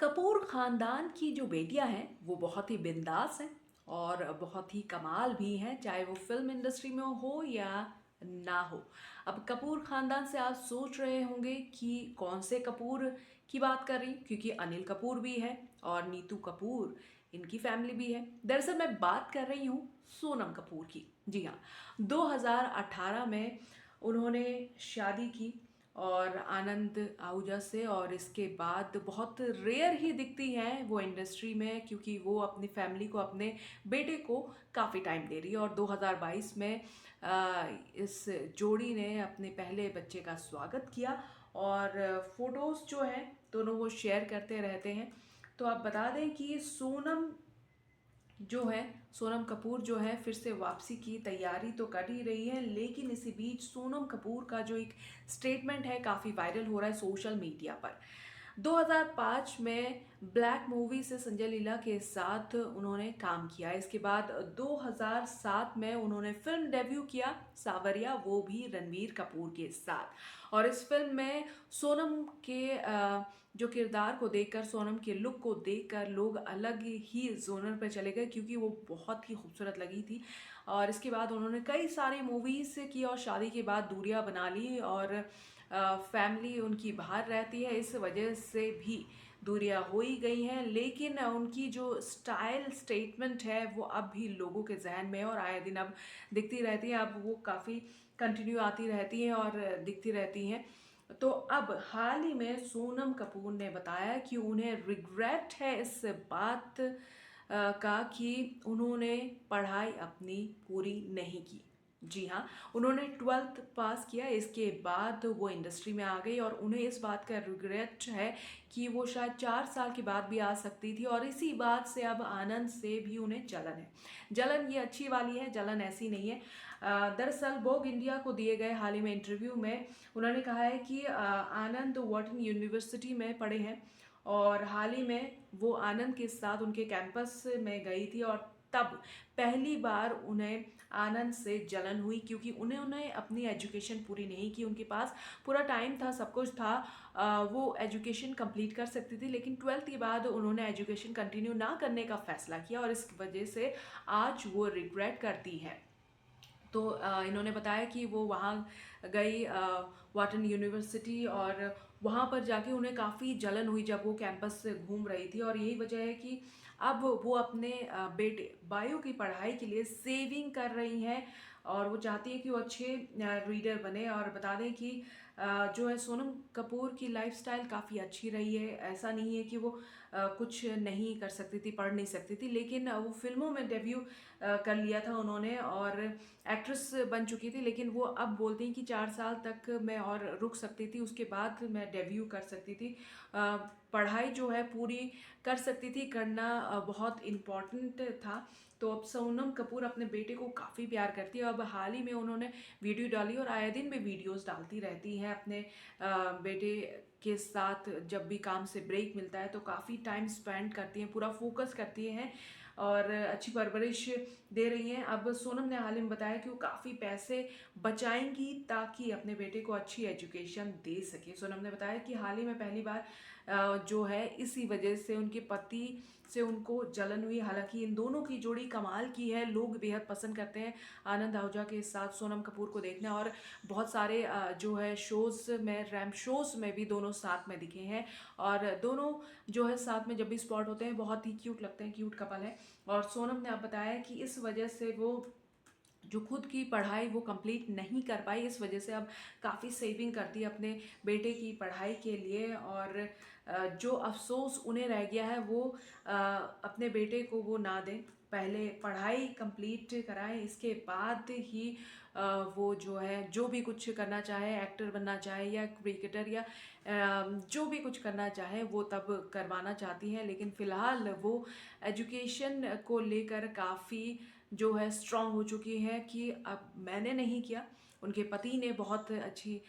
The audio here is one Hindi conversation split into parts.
कपूर खानदान की जो बेटियां हैं वो बहुत ही बिंदास हैं और बहुत ही कमाल भी हैं, चाहे वो फिल्म इंडस्ट्री में हो या ना हो। अब कपूर खानदान से आप सोच रहे होंगे कि कौन से कपूर की बात कर रही हूं, क्योंकि अनिल कपूर भी है और नीतू कपूर इनकी फैमिली भी है। दरअसल मैं बात कर रही हूँ सोनम कपूर की। जी हाँ, 2018 में उन्होंने शादी की और आनंद आहूजा से, और इसके बाद बहुत रेयर ही दिखती हैं वो इंडस्ट्री में, क्योंकि वो अपनी फैमिली को, अपने बेटे को काफ़ी टाइम दे रही है। और 2022 में इस जोड़ी ने अपने पहले बच्चे का स्वागत किया और फोटोज़ जो हैं दोनों वो शेयर करते रहते हैं। तो आप बता दें कि जो है सोनम कपूर जो है फिर से वापसी की तैयारी तो कर ही रही है, लेकिन इसी बीच सोनम कपूर का जो एक स्टेटमेंट है काफ़ी वायरल हो रहा है सोशल मीडिया पर। 2005 में ब्लैक मूवी से संजय लीला के साथ उन्होंने काम किया। इसके बाद 2007 में उन्होंने फिल्म डेब्यू किया सावरिया, वो भी रणबीर कपूर के साथ। और इस फिल्म में सोनम के जो किरदार को देखकर, सोनम के लुक को देखकर लोग अलग ही जोनर पर चले गए, क्योंकि वो बहुत ही खूबसूरत लगी थी। और इसके बाद उन्होंने कई सारी मूवीज़ की और शादी के बाद दूरियां बना ली, और फैमिली उनकी बाहर रहती है, इस वजह से भी दूरियां हो ही गई हैं। लेकिन उनकी जो स्टाइल स्टेटमेंट है वो अब भी लोगों के जहन में है और आए दिन अब दिखती रहती हैं। अब वो काफ़ी कंटिन्यू आती रहती हैं और दिखती रहती हैं। तो अब हाल ही में सोनम कपूर ने बताया कि उन्हें रिग्रेट है इस बात का कि उन्होंने पढ़ाई अपनी पूरी नहीं की। जी हाँ, उन्होंने 12th पास किया, इसके बाद वो इंडस्ट्री में आ गई और उन्हें इस बात का रिग्रेट है कि वो शायद 4 साल के बाद भी आ सकती थी। और इसी बात से अब आनंद से भी उन्हें जलन है। जलन ये अच्छी वाली है, जलन ऐसी नहीं है। दरअसल वोग इंडिया को दिए गए हाल ही में इंटरव्यू में उन्होंने कहा है कि आनंद वॉटन यूनिवर्सिटी में पढ़े हैं और हाल ही में वो आनंद के साथ उनके कैंपस में गई थी, और तब पहली बार उन्हें आनंद से जलन हुई, क्योंकि उन्होंने अपनी एजुकेशन पूरी नहीं की। उनके पास पूरा टाइम था, सब कुछ था, वो एजुकेशन कंप्लीट कर सकती थी, लेकिन 12th के बाद उन्होंने एजुकेशन कंटिन्यू ना करने का फैसला किया और इस वजह से आज वो रिग्रेट करती है। तो इन्होंने बताया कि वो वहाँ गई वाटन यूनिवर्सिटी, और वहाँ पर जाके उन्हें काफ़ी जलन हुई जब वो कैंपस से घूम रही थी। और यही वजह है कि अब वो अपने बेटे बायो की पढ़ाई के लिए सेविंग कर रही हैं और वो चाहती है कि वो अच्छे रीडर बने। और बता दें कि जो है सोनम कपूर की लाइफस्टाइल काफ़ी अच्छी रही है। ऐसा नहीं है कि वो कुछ नहीं कर सकती थी, पढ़ नहीं सकती थी, लेकिन वो फिल्मों में डेब्यू कर लिया था उन्होंने और एक्ट्रेस बन चुकी थी। लेकिन वो अब बोलती हैं कि 4 साल तक मैं और रुक सकती थी, उसके बाद मैं डेब्यू कर सकती थी। पढ़ाई जो है पूरी कर सकती थी, करना बहुत इम्पॉर्टेंट था। तो अब सोनम कपूर अपने बेटे को काफ़ी प्यार करती है। अब हाल ही में उन्होंने वीडियो डाली और आए दिन भी वीडियोस डालती रहती हैं अपने बेटे के साथ। जब भी काम से ब्रेक मिलता है तो काफ़ी टाइम स्पेंड करती हैं, पूरा फोकस करती हैं और अच्छी परवरिश दे रही हैं। अब सोनम ने हाल ही में बताया कि वो काफ़ी पैसे बचाएंगी ताकि अपने बेटे को अच्छी एजुकेशन दे सके। सोनम ने बताया कि हाल ही में पहली बार जो है इसी वजह से उनके पति से उनको जलन हुई। हालांकि इन दोनों की जोड़ी कमाल की है, लोग बेहद पसंद करते हैं आनंद आहूजा के साथ सोनम कपूर को देखना, और बहुत सारे जो है शोज़ में, रैम्प शोज़ में भी दोनों साथ में दिखे हैं। और दोनों जो है साथ में जब भी स्पॉट होते हैं बहुत ही क्यूट लगते हैं, क्यूट कपल है। और सोनम ने अब बताया कि इस वजह से वो जो खुद की पढ़ाई वो कंप्लीट नहीं कर पाई, इस वजह से अब काफ़ी सेविंग करती है अपने बेटे की पढ़ाई के लिए। और जो अफसोस उन्हें रह गया है वो अपने बेटे को वो ना दें, पहले पढ़ाई कंप्लीट कराएं, इसके बाद ही वो जो है जो भी कुछ करना चाहे, एक्टर बनना चाहे या क्रिकेटर या जो भी कुछ करना चाहे वो तब करवाना चाहती हैं। लेकिन फ़िलहाल वो एजुकेशन को लेकर काफ़ी जो है स्ट्रांग हो चुकी है कि अब मैंने नहीं किया, उनके पति ने बहुत अच्छी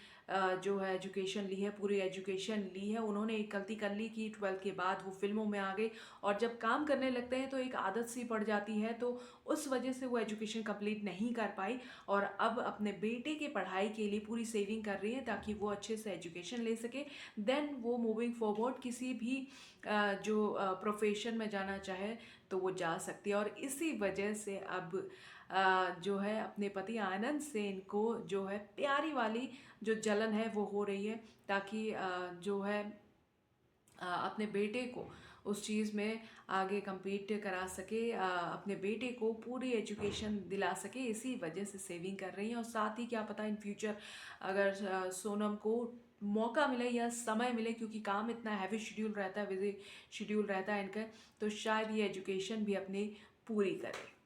जो है एजुकेशन ली है, पूरी एजुकेशन ली है। उन्होंने एक गलती कर ली कि 12th के बाद वो फिल्मों में आ गए, और जब काम करने लगते हैं तो एक आदत सी पड़ जाती है, तो उस वजह से वो एजुकेशन कंप्लीट नहीं कर पाई, और अब अपने बेटे के पढ़ाई के लिए पूरी सेविंग कर रही है ताकि वो अच्छे से एजुकेशन ले सके। देन वो मूविंग फॉरवर्ड किसी भी जो प्रोफेशन में जाना चाहे तो वो जा सकती है। और इसी वजह से अब जो है अपने पति आनंद से इनको जो है प्यारी वाली जो जलन है वो हो रही है, ताकि जो है अपने बेटे को उस चीज़ में आगे compete करा सके, अपने बेटे को पूरी एजुकेशन दिला सके। इसी वजह से सेविंग कर रही हैं, और साथ ही क्या पता इन फ्यूचर अगर सोनम को मौका मिले या समय मिले, क्योंकि काम इतना हैवी शेड्यूल रहता है, बिजी शेड्यूल रहता है इनका, तो शायद ये एजुकेशन भी अपनी पूरी करे।